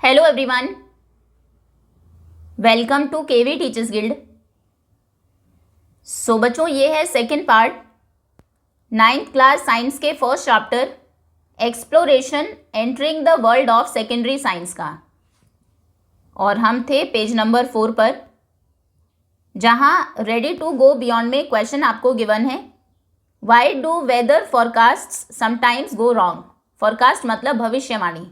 Hello everyone, welcome to KV teachers guild. So बच्चों, ये है second part 9th class science के first chapter exploration entering the world of secondary science का। और हम थे पेज नंबर 4 पर, जहां रेडी टू गो बियॉन्ड में क्वेश्चन आपको गिवन है, why do weather forecast sometimes go wrong. Forecast मतलब भविष्यवाणी।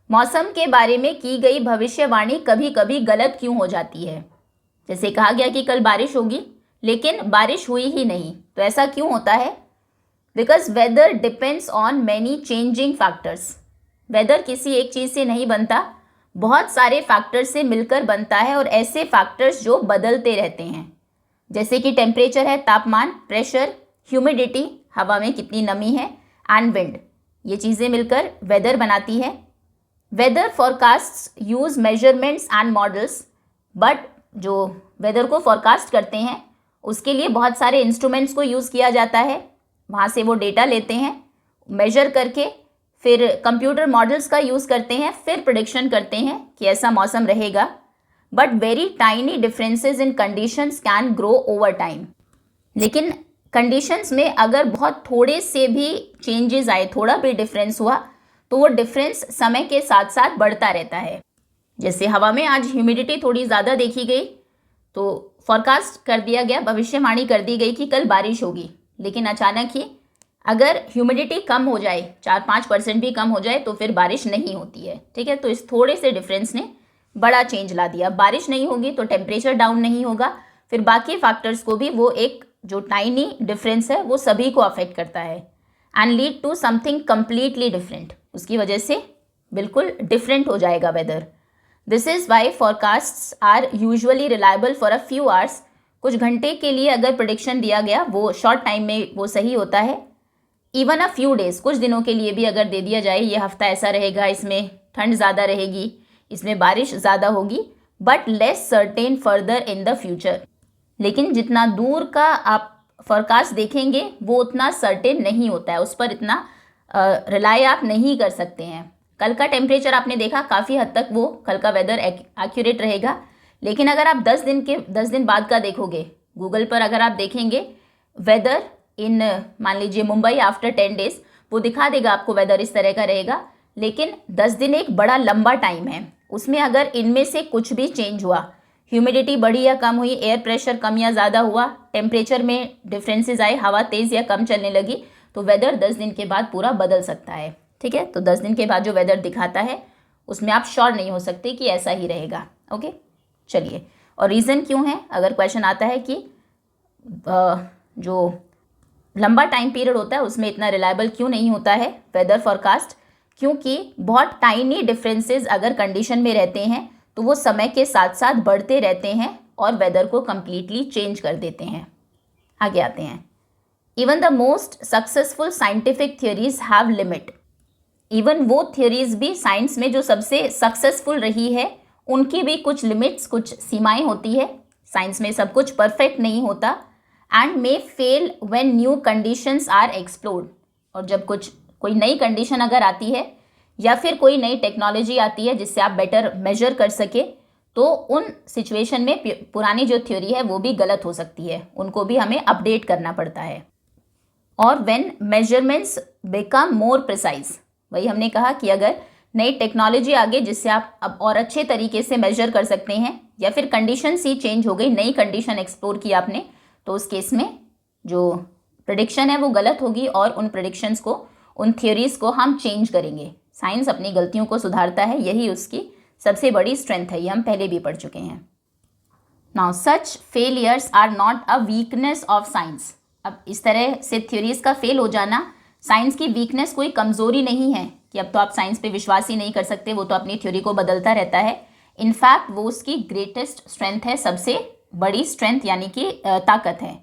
मौसम के बारे में की गई भविष्यवाणी कभी कभी गलत क्यों हो जाती है। जैसे कहा गया कि कल बारिश होगी, लेकिन बारिश हुई ही नहीं। तो ऐसा क्यों होता है? Because weather depends on many changing factors. Weather किसी एक चीज़ से नहीं बनता, बहुत सारे फैक्टर्स से मिलकर बनता है, और ऐसे फैक्टर्स जो बदलते रहते हैं, जैसे कि टेम्परेचर है, तापमान, प्रेशर, ह्यूमिडिटी, हवा में कितनी नमी है, एंड विंड। ये चीज़ें मिलकर वेदर बनाती है। Weather forecasts use measurements and models, but जो वेदर को फॉरकास्ट करते हैं उसके लिए बहुत सारे इंस्ट्रूमेंट्स को यूज़ किया जाता है। वहाँ से वो डेटा लेते हैं मेजर करके, फिर कंप्यूटर मॉडल्स का यूज़ करते हैं, फिर प्रेडिक्शन करते हैं कि ऐसा मौसम रहेगा। But very tiny differences in conditions can grow over time. लेकिन कंडीशंस में अगर बहुत थोड़े से भी चेंजेस आए, थोड़ा भी डिफरेंस हुआ, तो वो डिफरेंस समय के साथ साथ बढ़ता रहता है। जैसे हवा में आज ह्यूमिडिटी थोड़ी ज़्यादा देखी गई, तो फॉरकास्ट कर दिया गया, भविष्यवाणी कर दी गई कि कल बारिश होगी। लेकिन अचानक ही अगर ह्यूमिडिटी कम हो जाए, 4-5% भी कम हो जाए, तो फिर बारिश नहीं होती है। ठीक है, तो इस थोड़े से डिफरेंस ने बड़ा चेंज ला दिया। बारिश नहीं होगी तो टेम्परेचर डाउन नहीं होगा, फिर बाकी फैक्टर्स को भी वो एक जो टाइनी डिफरेंस है वो सभी को अफेक्ट करता है, and lead to something completely different. उसकी वजह से बिल्कुल डिफरेंट हो जाएगा weather. This is why forecasts are usually reliable for a few hours. कुछ घंटे के लिए अगर प्रेडिक्शन दिया गया, वो शॉर्ट टाइम में वो सही होता है। इवन अ फ्यू डेज, कुछ दिनों के लिए भी अगर दे दिया जाए, ये हफ्ता ऐसा रहेगा, इसमें ठंड ज़्यादा रहेगी, इसमें बारिश ज़्यादा होगी, but less certain further in the future. लेकिन जितना दूर का आप फॉरकास्ट देखेंगे वो उतना सर्टेन नहीं होता है, उस पर इतना रिलाई आप नहीं कर सकते हैं। कल का टेम्परेचर आपने देखा, काफ़ी हद तक वो कल का वेदर एक्यूरेट रहेगा। लेकिन अगर आप 10 दिन बाद का देखोगे, गूगल पर अगर आप देखेंगे वेदर इन, मान लीजिए मुंबई आफ्टर 10 डेज, वो दिखा देगा आपको वेदर इस तरह का रहेगा। लेकिन 10 दिन एक बड़ा लंबा टाइम है, उसमें अगर इनमें से कुछ भी चेंज हुआ, ह्यूमिडिटी बढ़ी या कम हुई, एयर प्रेशर कम या ज़्यादा हुआ, टेम्परेचर में डिफरेंसेस आए, हवा तेज़ या कम चलने लगी, तो वेदर 10 दिन के बाद पूरा बदल सकता है। ठीक है, तो 10 दिन के बाद जो वेदर दिखाता है उसमें आप श्योर नहीं हो सकते कि ऐसा ही रहेगा। ओके, चलिए, और रीज़न क्यों है, अगर क्वेश्चन आता है कि जो लंबा टाइम पीरियड होता है उसमें इतना रिलायबल क्यों नहीं होता है वेदर फॉरकास्ट, क्योंकि बहुत टाइनी डिफरेंसेस अगर कंडीशन में रहते हैं तो वो समय के साथ साथ बढ़ते रहते हैं और वेदर को कम्प्लीटली चेंज कर देते हैं। आगे आते हैं। Even the most successful scientific theories have limit. Even वो थियोरीज भी साइंस में जो सबसे सक्सेसफुल रही है, उनकी भी कुछ लिमिट्स, कुछ सीमाएं होती है। साइंस में सब कुछ परफेक्ट नहीं होता, and may fail when new conditions are explored. और जब कोई नई कंडीशन अगर आती है या फिर कोई नई टेक्नोलॉजी आती है जिससे आप बेटर मेजर कर सके, तो उन सिचुएशन में पुरानी जो थ्योरी है वो भी गलत हो सकती है, उनको भी हमें अपडेट करना पड़ता है। और when measurements become more precise, वही हमने कहा कि अगर नई टेक्नोलॉजी आ गई जिससे आप अब और अच्छे तरीके से मेजर कर सकते हैं, या फिर कंडीशंस ही चेंज हो गई, नई कंडीशन एक्सप्लोर की आपने, तो उस केस में जो प्रेडिक्शन है वो गलत होगी, और उन प्रेडिक्शंस को, उन थ्योरीज को हम चेंज करेंगे। साइंस अपनी गलतियों को सुधारता है, यही उसकी सबसे बड़ी स्ट्रेंथ है, ये हम पहले भी पढ़ चुके हैं। Now such failures are not a weakness of science. अब इस तरह से थ्योरीज का फेल हो जाना साइंस की वीकनेस, कोई कमज़ोरी नहीं है कि अब तो आप साइंस पे विश्वास ही नहीं कर सकते, वो तो अपनी थ्योरी को बदलता रहता है। इनफैक्ट वो उसकी ग्रेटेस्ट स्ट्रेंथ है, सबसे बड़ी स्ट्रेंथ यानी कि ताकत है।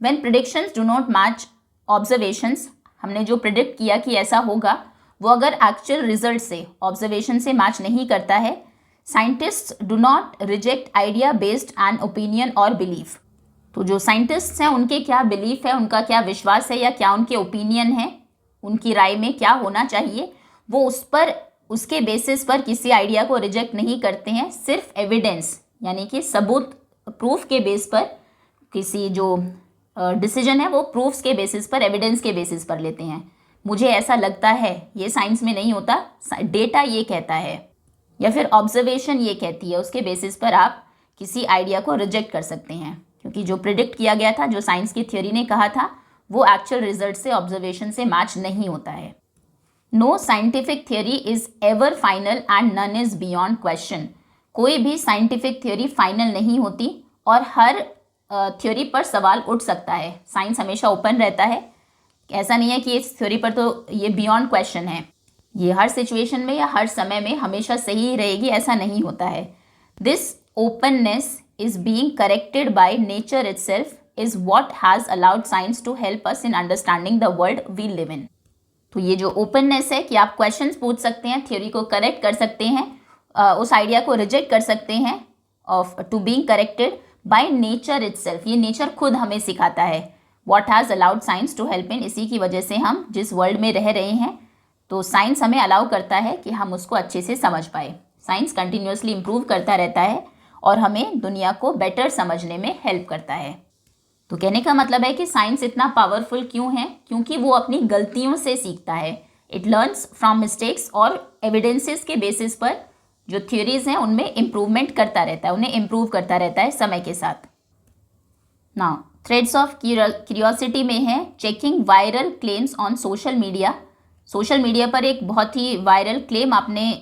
When predictions do not match observations, हमने जो प्रिडिक्ट किया कि ऐसा होगा, वो अगर एक्चुअल रिजल्ट से, ऑब्जर्वेशन से मैच नहीं करता है, scientists do not reject idea based an opinion और बिलीफ। तो जो साइंटिस्ट्स हैं उनके क्या बिलीफ है, उनका क्या विश्वास है, या क्या उनके ओपिनियन है, उनकी राय में क्या होना चाहिए, वो उस पर उसके बेसिस पर किसी आइडिया को रिजेक्ट नहीं करते हैं, सिर्फ एविडेंस यानी कि सबूत, प्रूफ के बेस पर किसी जो डिसीजन है वो प्रूफ्स के बेसिस पर, एविडेंस के बेसिस पर लेते हैं। मुझे ऐसा लगता है, ये साइंस में नहीं होता, डेटा ये कहता है या फिर ऑब्जर्वेशन ये कहती है, उसके बेसिस पर आप किसी आइडिया को रिजेक्ट कर सकते हैं, क्योंकि जो प्रिडिक्ट किया गया था, जो साइंस की थ्योरी ने कहा था, वो एक्चुअल रिजल्ट से, ऑब्जर्वेशन से मैच नहीं होता है। No scientific theory is ever final and none is beyond question. कोई भी साइंटिफिक थ्योरी फाइनल नहीं होती और हर थ्योरी पर सवाल उठ सकता है। साइंस हमेशा ओपन रहता है, ऐसा नहीं है कि इस थ्योरी पर तो ये बियॉन्ड क्वेश्चन है, ये हर सिचुएशन में या हर समय में हमेशा सही रहेगी, ऐसा नहीं होता है। This openness is being corrected by nature itself is what has allowed science to help us in understanding the world we live in. तो ये जो ओपननेस है कि आप क्वेश्चंस पूछ सकते हैं, थ्योरी को करेक्ट कर सकते हैं, उस आइडिया को रिजेक्ट कर सकते हैं off to being corrected by nature itself, ये नेचर खुद हमें सिखाता है। What has allowed science to help in, इसी की वजह से हम जिस वर्ल्ड में रह रहे हैं, तो साइंस हमें अलाउ करता है कि हम उसको अच्छे से समझ पाए। साइंस कंटिन्यूसली इम्प्रूव करता रहता है और हमें दुनिया को बेटर समझने में हेल्प करता है। तो कहने का मतलब है कि साइंस इतना पावरफुल क्यों है, क्योंकि वो अपनी गलतियों से सीखता है। इट लर्न्स फ्रॉम मिस्टेक्स और एविडेंसेस के बेसिस पर जो थ्योरीज हैं उनमें इम्प्रूवमेंट करता रहता है, उन्हें इम्प्रूव करता रहता है समय के साथ। नाउ थ्रेड्स ऑफ क्यूरियोसिटी में है checking viral claims on social media. Social media पर एक बहुत ही वायरल क्लेम आपने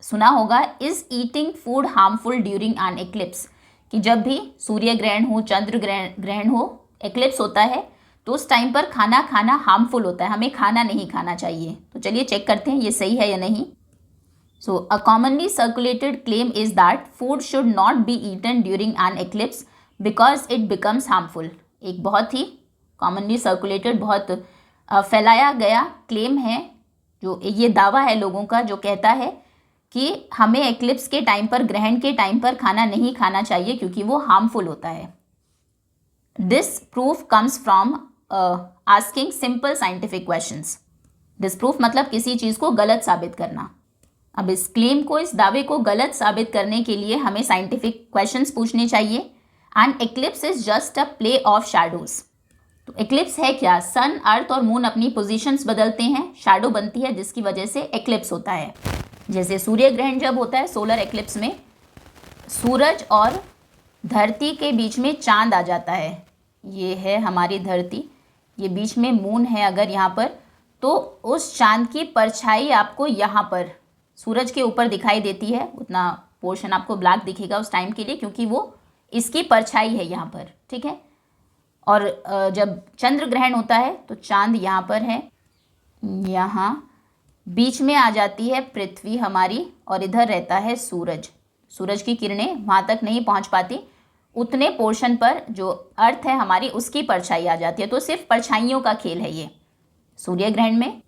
सुना होगा, is eating food harmful during an eclipse, कि जब भी सूर्य ग्रहण हो, चंद्र ग्रहण हो, एक्लिप्स होता है, तो उस टाइम पर खाना खाना हार्मफुल होता है, हमें खाना नहीं खाना चाहिए। तो चलिए चेक करते हैं ये सही है या नहीं। So, a commonly circulated claim is that food should not be eaten during an eclipse because it becomes harmful. एक बहुत ही commonly circulated, बहुत फैलाया गया क्लेम है, जो ये दावा है लोगों का, जो कहता है कि हमें एक्लिप्स के टाइम पर, ग्रहण के टाइम पर खाना नहीं खाना चाहिए क्योंकि वो हार्मफुल होता है। This proof comes from asking simple scientific questions. Disproof मतलब किसी चीज़ को गलत साबित करना। अब इस क्लेम को, इस दावे को गलत साबित करने के लिए हमें साइंटिफिक क्वेश्चंस पूछने चाहिए। And eclipse is just a play of shadows. तो एक्लिप्स है क्या? सन, अर्थ और मून अपनी पोजीशंस बदलते हैं, शैडो बनती है, जिसकी वजह से एक्लिप्स होता है। जैसे सूर्य ग्रहण जब होता है, सोलर एक्लिप्स में सूरज और धरती के बीच में चांद आ जाता है। ये है हमारी धरती, ये बीच में मून है अगर यहाँ पर, तो उस चांद की परछाई आपको यहाँ पर सूरज के ऊपर दिखाई देती है। उतना पोर्शन आपको ब्लैक दिखेगा उस टाइम के लिए, क्योंकि वो इसकी परछाई है यहाँ पर, ठीक है। और जब चंद्र ग्रहण होता है तो चांद यहाँ पर है, यहाँ बीच में आ जाती है पृथ्वी हमारी, और इधर रहता है सूरज। सूरज की किरणें वहाँ तक नहीं पहुँच पाती, उतने पोर्शन पर जो अर्थ है हमारी, उसकी परछाई आ जाती है। तो सिर्फ परछाइयों का खेल है ये। सूर्य ग्रहण में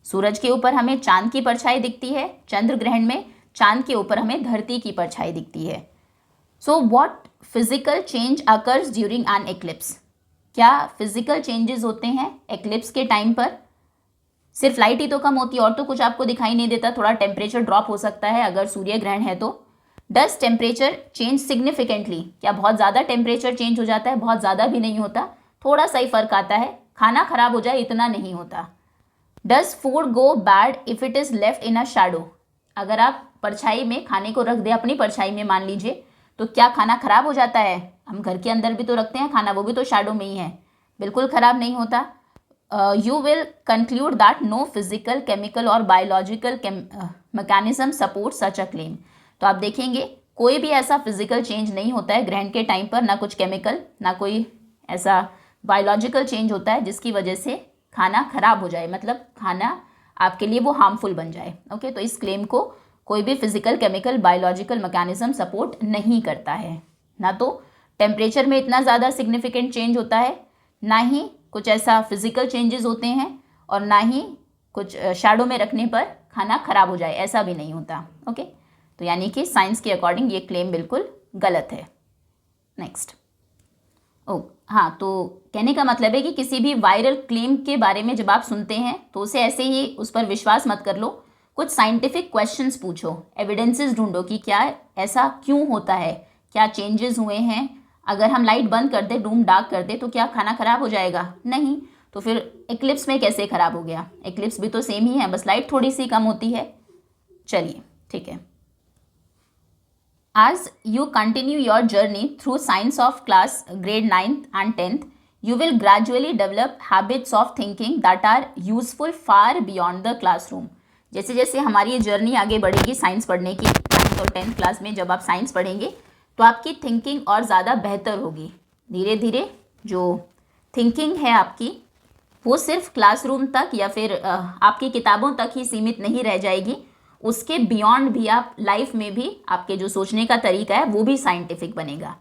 सूरज के ऊपर हमें चांद की परछाई दिखती है, चंद्र ग्रहण में चांद के ऊपर हमें धरती की परछाई दिखती है। So what physical change occurs during an eclipse? क्या फिजिकल चेंजेस होते हैं एक्लिप्स के टाइम पर? सिर्फ लाइट ही तो कम होती है, और तो कुछ आपको दिखाई नहीं देता। थोड़ा टेम्परेचर ड्रॉप हो सकता है अगर सूर्य ग्रहण है तो। Does temperature change significantly? क्या बहुत ज़्यादा टेम्परेचर चेंज हो जाता है? बहुत ज़्यादा भी नहीं होता, थोड़ा सा ही फर्क आता है। खाना खराब हो जाए इतना नहीं होता। Does food go bad if it is left in a shadow? अगर आप परछाई में खाने को रख दें, अपनी परछाई में मान लीजिए, तो क्या खाना खराब हो जाता है? हम घर के अंदर भी तो रखते हैं खाना, वो भी तो शैडो में ही है, बिल्कुल ख़राब नहीं होता। You will conclude that no physical, chemical और biological mechanism support such a claim. तो आप देखेंगे कोई भी ऐसा फिजिकल चेंज नहीं होता है ग्रहण के टाइम पर, ना कुछ केमिकल, ना कोई ऐसा बायोलॉजिकल चेंज होता है जिसकी वजह से खाना खराब हो जाए, मतलब खाना आपके लिए वो हार्मफुल बन जाए। ओके, तो इस क्लेम को कोई भी physical, chemical, biological mechanism support नहीं करता है। ना तो टेम्परेचर में इतना ज़्यादा सिग्निफिकेंट चेंज होता है, ना ही कुछ ऐसा फिजिकल चेंजेस होते हैं, और ना ही कुछ शैडो में रखने पर खाना खराब हो जाए, ऐसा भी नहीं होता। ओके, तो यानी कि साइंस के अकॉर्डिंग ये क्लेम बिल्कुल गलत है। नेक्स्ट, हाँ, तो कहने का मतलब है कि किसी भी वायरल क्लेम के बारे में जब आप सुनते हैं तो उसे ऐसे ही उस पर विश्वास मत कर लो। कुछ साइंटिफिक क्वेश्चंस पूछो, एविडेंसेस ढूंढो कि क्या ऐसा क्यों होता है, क्या चेंजेस हुए हैं। अगर हम लाइट बंद कर दे, रूम डार्क कर दे, तो क्या खाना खराब हो जाएगा? नहीं। तो फिर एक्लिप्स में कैसे खराब हो गया? एक्लिप्स भी तो सेम ही है, बस लाइट थोड़ी सी कम होती है। चलिए ठीक है। As you continue your journey through science of class grade 9th and 10th, you will gradually develop habits of thinking that are useful far beyond the classroom. जैसे जैसे हमारी ये जर्नी आगे बढ़ेगी साइंस पढ़ने की, 9th और 10th क्लास में जब आप साइंस पढ़ेंगे तो आपकी थिंकिंग और ज़्यादा बेहतर होगी। धीरे धीरे जो थिंकिंग है आपकी वो सिर्फ क्लासरूम तक या फिर आपकी किताबों तक ही सीमित नहीं रह जाएगी, उसके बियॉन्ड भी आप लाइफ में भी आपके जो सोचने का तरीका है वो भी साइंटिफिक बनेगा।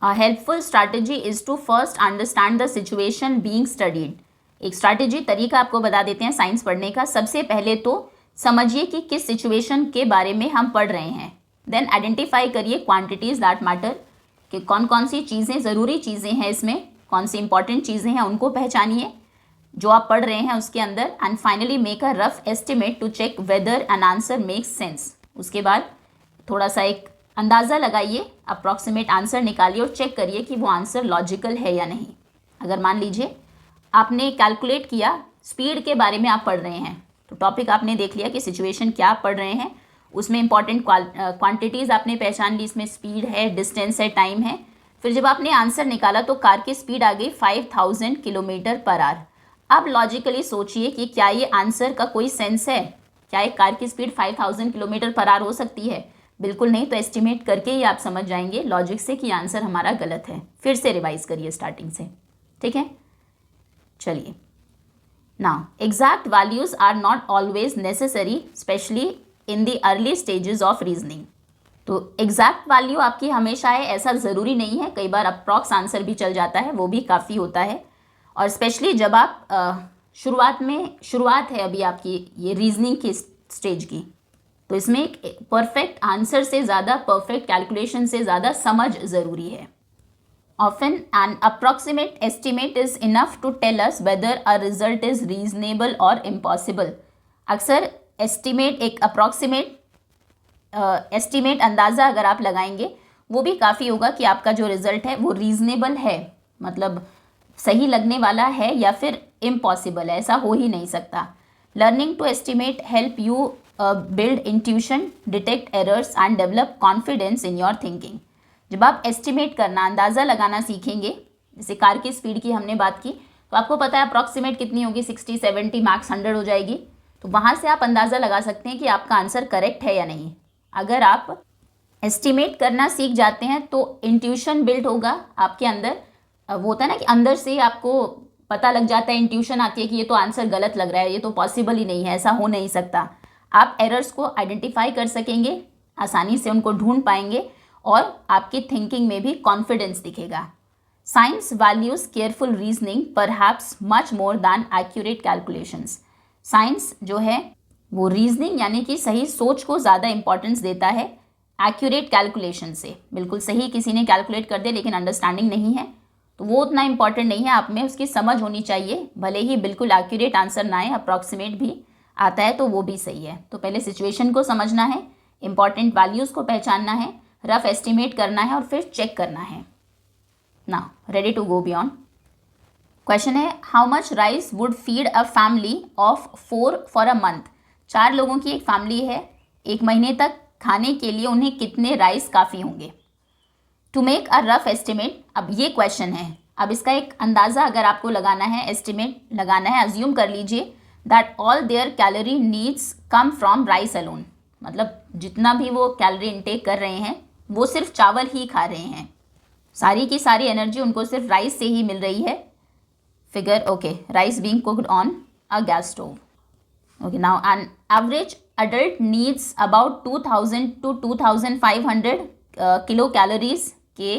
A helpful strategy is to first understand the situation being studied. एक स्ट्रैटेजी तरीका आपको बता देते हैं साइंस पढ़ने का। सबसे पहले तो समझिए कि किस सिचुएशन के बारे में हम पढ़ रहे हैं। देन आइडेंटिफाई करिए क्वांटिटीज़ दैट मैटर, कि कौन कौन सी चीज़ें ज़रूरी चीज़ें हैं इसमें, कौन सी इंपॉर्टेंट चीज़ें हैं, उनको पहचानिए जो आप पढ़ रहे हैं उसके अंदर। And finally make a rough estimate to check whether an answer makes sense. उसके बाद थोड़ा सा एक अंदाज़ा लगाइए, अप्रॉक्सीमेट आंसर निकालिए और चेक करिए कि वो आंसर लॉजिकल है या नहीं। अगर मान लीजिए आपने कैलकुलेट किया, स्पीड के बारे में आप पढ़ रहे हैं, तो टॉपिक आपने देख लिया कि सिचुएशन क्या आप पढ़ रहे हैं, उसमें इंपॉर्टेंट क्वांटिटीज़ आपने पहचान ली, इसमें स्पीड है, डिस्टेंस है, टाइम है। फिर जब आपने आंसर निकाला तो कार की स्पीड आ गई 5000 किलोमीटर पर आवर। अब लॉजिकली सोचिए कि क्या ये आंसर का कोई सेंस है? क्या एक कार की स्पीड 5000 किलोमीटर पर आवर हो सकती है? बिल्कुल नहीं। तो एस्टिमेट करके ही आप समझ जाएंगे लॉजिक से कि आंसर हमारा गलत है। फिर से रिवाइज करिए स्टार्टिंग से, ठीक है। चलिए, now exact values are not always necessary, specially in the early stages of reasoning. तो एग्जैक्ट वैल्यू आपकी हमेशा है ऐसा ज़रूरी नहीं है, कई बार अप्रॉक्स आंसर भी चल जाता है, वो भी काफ़ी होता है। और स्पेशली जब आप शुरुआत है अभी आपकी ये रीजनिंग की स्टेज की, तो इसमें एक परफेक्ट आंसर से ज़्यादा, परफेक्ट कैलकुलेशन से ज़्यादा समझ ज़रूरी है। Often an approximate estimate is enough to tell us whether a result is reasonable or impossible. अक्सर एस्टिमेट, एक अप्रॉक्सीमेट एस्टिमेट अंदाज़ा अगर आप लगाएंगे वो भी काफ़ी होगा कि आपका जो रिज़ल्ट है वो रीज़नेबल है, मतलब सही लगने वाला है, या फिर इम्पॉसिबल है, ऐसा हो ही नहीं सकता। Learning to estimate help you build intuition, detect errors and develop confidence in your thinking. जब आप एस्टिमेट करना, अंदाज़ा लगाना सीखेंगे, जैसे कार की स्पीड की हमने बात की, तो आपको पता है अप्रॉक्सीमेट कितनी होगी, 60, 70, मैक्स 100 हो जाएगी। तो वहाँ से आप अंदाज़ा लगा सकते हैं कि आपका आंसर करेक्ट है या नहीं। अगर आप एस्टिमेट करना सीख जाते हैं तो इंट्यूशन बिल्ड होगा आपके अंदर। वो होता है ना कि अंदर से आपको पता लग जाता है, इंट्यूशन आती है कि ये तो आंसर गलत लग रहा है, ये तो पॉसिबल ही नहीं है, ऐसा हो नहीं सकता। आप एरर्स को आइडेंटिफाई कर सकेंगे, आसानी से उनको ढूंढ पाएंगे और आपकी थिंकिंग में भी कॉन्फिडेंस दिखेगा। Science values careful reasoning perhaps much more than accurate calculations. Science जो है वो रीजनिंग यानी कि सही सोच को ज़्यादा इंपॉर्टेंस देता है एक्यूरेट कैलकुलेशन से। बिल्कुल सही किसी ने कैलकुलेट कर दे लेकिन अंडरस्टैंडिंग नहीं है तो वो उतना इंपॉर्टेंट नहीं है, आप में उसकी समझ होनी चाहिए। भले ही बिल्कुल एक्यूरेट आंसर ना आए, अप्रॉक्सीमेट भी आता है तो वो भी सही है। तो पहले सिचुएशन को समझना है, इंपॉर्टेंट वैल्यूज़ को पहचानना है, रफ एस्टिमेट करना है और फिर चेक करना है। Now ready to go beyond. Question है, how much rice would feed a family of 4 for a month. 4 लोगों की एक फैमिली है, एक महीने तक खाने के लिए उन्हें कितने राइस काफ़ी होंगे। To make a rough estimate, अब ये क्वेश्चन है, अब इसका एक अंदाज़ा अगर आपको लगाना है, एस्टिमेट लगाना है, अज्यूम कर लीजिए that all their calorie needs come from rice alone. मतलब जितना भी वो कैलोरी इनटेक कर रहे हैं वो सिर्फ चावल ही खा रहे हैं, सारी की सारी एनर्जी उनको सिर्फ राइस से ही मिल रही है। Figure okay, rice being cooked on a gas stove. Okay, now an average adult needs about 2000 to 2500 kilo calories के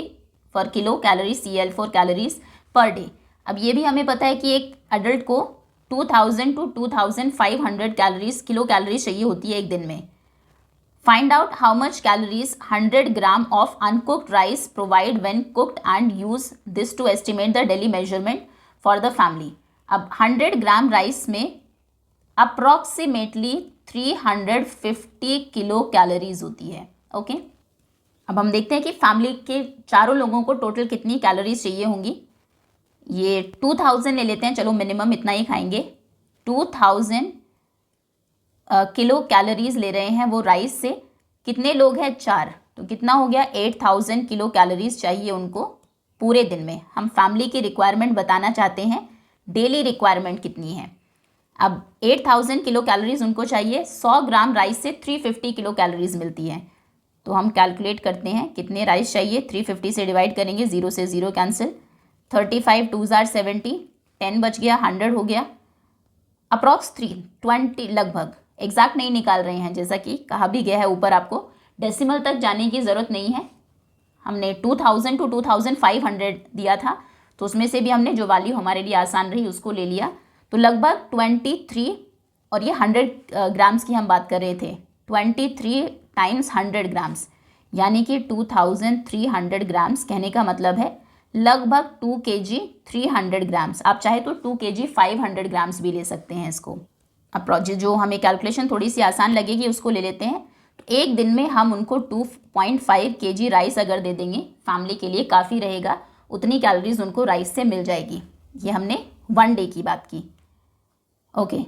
पर kilo calorie Cl4 calories per day. अब ये भी हमें पता है कि एक अडल्ट को 2000 to 2500 कैलोरीज किलो कैलोरीज चाहिए होती है एक दिन में। Find out how much calories 100 gram of uncooked rice provide when cooked and use this to estimate the daily measurement for the family. अब 100 ग्राम राइस में अप्रॉक्सीमेटली 350 किलो कैलोरीज होती है। ओके, अब हम देखते हैं कि फैमिली के चारों लोगों को टोटल कितनी कैलोरीज चाहिए होंगी। ये 2000 ले लेते हैं, चलो मिनिमम इतना ही खाएंगे। 2000 किलो कैलोरीज ले रहे हैं वो राइस से। कितने लोग हैं? 4, तो कितना हो गया? 8000 किलो कैलोरीज चाहिए उनको पूरे दिन में। हम फैमिली की रिक्वायरमेंट बताना चाहते हैं, डेली रिक्वायरमेंट कितनी है। अब 8000 किलो कैलोरीज उनको चाहिए। 100 ग्राम राइस से 350 किलो कैलोरीज मिलती है। तो हम कैलकुलेट करते हैं कितने राइस चाहिए। 350 से डिवाइड करेंगे, 0 से 0 कैंसिल। 35 2 जार 70, 10 बच गया, 100 हो गया। अप्रॉक्स 320 लगभग, एग्जैक्ट नहीं निकाल रहे हैं, जैसा कि कहा भी गया है ऊपर, आपको डेसिमल तक जाने की ज़रूरत नहीं है। हमने 2000 टू 2500 दिया था, तो उसमें से भी हमने जो वैल्यू हमारे लिए आसान रही उसको ले लिया। तो लगभग 23, और ये 100 ग्राम्स की हम बात कर रहे थे। 23 टाइम्स 100 ग्राम्स, यानी कि 2300 ग्राम्स। कहने का मतलब है लगभग 2 kg 300 ग्राम्स। आप चाहे तो 2 kg 500 ग्राम्स भी ले सकते हैं इसको। अब जो हमें कैलकुलेशन थोड़ी सी आसान लगेगी उसको ले लेते हैं। तो एक दिन में हम उनको 2.5 kg राइस अगर दे देंगे, फैमिली के लिए काफ़ी रहेगा, उतनी कैलोरीज उनको राइस से मिल जाएगी। ये हमने 1 डे की बात की। Okay,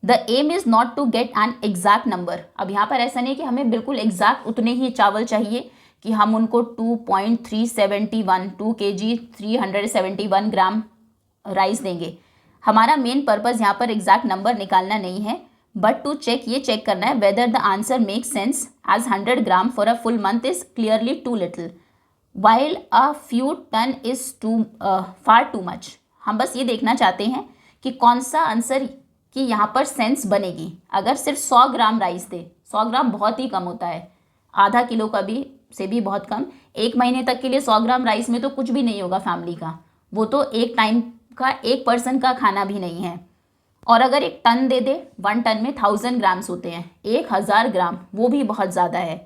the aim is not to get an exact number. अब यहाँ पर ऐसा नहीं कि हमें बिल्कुल एग्जैक्ट उतने ही चावल चाहिए कि हम उनको 2.371 2 kg 371 ग्राम राइस देंगे। हमारा मेन पर्पज़ यहाँ पर एग्जैक्ट नंबर निकालना नहीं है, बट टू चेक, ये चेक करना है whether the answer make sense as 100 gram for a full month is clearly too little while a few ton is far too much. हम बस ये देखना चाहते हैं कि कौन सा आंसर की यहाँ पर सेंस बनेगी। अगर सिर्फ 100 ग्राम राइस दे, 100 ग्राम बहुत ही कम होता है, आधा किलो का भी से भी बहुत कम। 1 महीने तक के लिए 100 ग्राम राइस में तो कुछ भी नहीं होगा फैमिली का, वो तो एक टाइम का एक पर्सन का खाना भी नहीं है। और अगर 1 टन दे दे, 1 टन में 1000 ग्राम्स होते हैं, 1000 ग्राम, वो भी बहुत ज़्यादा है,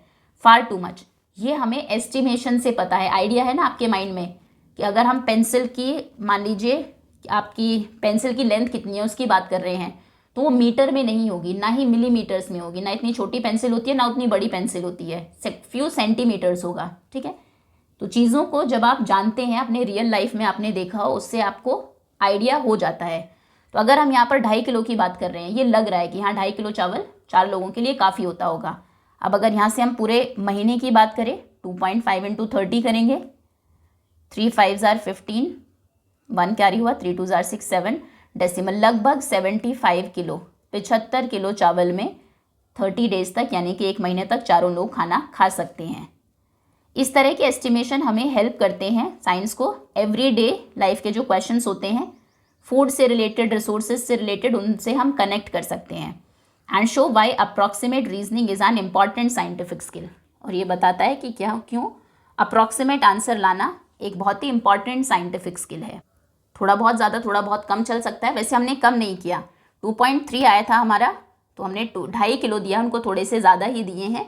फार टू मच। ये हमें एस्टिमेशन से पता है, आइडिया है ना आपके माइंड में कि अगर हम पेंसिल की, मान लीजिए आपकी पेंसिल की लेंथ कितनी है उसकी बात कर रहे हैं, तो वो मीटर में नहीं होगी, ना ही मिलीमीटर्स में होगी, ना इतनी छोटी पेंसिल होती है ना उतनी बड़ी पेंसिल होती है, फ्यू सेंटीमीटर्स होगा। ठीक है, तो चीज़ों को जब आप जानते हैं, अपने रियल लाइफ में आपने देखा हो, उससे आपको आइडिया हो जाता है। तो अगर हम यहाँ पर 2.5 किलो की बात कर रहे हैं, ये लग रहा है कि हाँ 2.5 किलो चावल 4 लोगों के लिए काफ़ी होता होगा। अब अगर यहाँ से हम पूरे महीने की बात करें, 2.5 × 30 करेंगे, 3 5 जार 15, 1 कैरी हुआ, 3 2 जार 6 7 डेसिमल, लगभग 75 किलो, 75 किलो चावल में 30 डेज तक, यानी कि 1 महीने तक चारों लोग खाना खा सकते हैं। इस तरह के एस्टिमेशन हमें हेल्प करते हैं साइंस को एवरीडे लाइफ के जो क्वेश्चंस होते हैं, फूड से रिलेटेड, रिसोर्सेज से रिलेटेड, उनसे हम कनेक्ट कर सकते हैं। And show why approximate reasoning is an important scientific skill. और ये बताता है कि क्यों अप्रॉक्सीमेट आंसर लाना एक बहुत ही इंपॉर्टेंट साइंटिफिक स्किल है। थोड़ा बहुत ज़्यादा, थोड़ा बहुत कम चल सकता है, वैसे हमने कम नहीं किया। 2.3 आया था हमारा, तो हमने 2.5 किलो दिया, उनको थोड़े से ज़्यादा ही दिए हैं।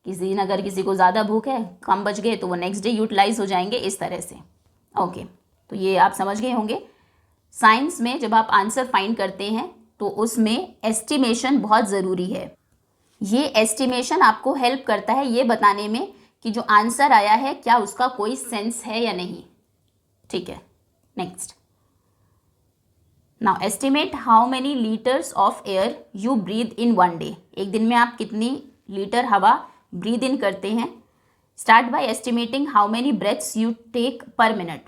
किसी दिन अगर किसी को ज़्यादा भूख है, कम बच गए, तो वो नेक्स्ट डे यूटिलाइज हो जाएंगे, इस तरह से। ओके, तो ये आप समझ गए होंगे। साइंस में जब आप आंसर फाइंड करते हैं तो उसमें एस्टिमेशन बहुत ज़रूरी है। ये एस्टिमेशन आपको हेल्प करता है ये बताने में कि जो आंसर आया है क्या उसका कोई सेंस है या नहीं। ठीक है, next. Now estimate how many litres of air you breathe in 1 day. एक दिन में आप कितनी लीटर हवा ब्रीथ इन करते हैं। Start by estimating how many breaths you take per minute.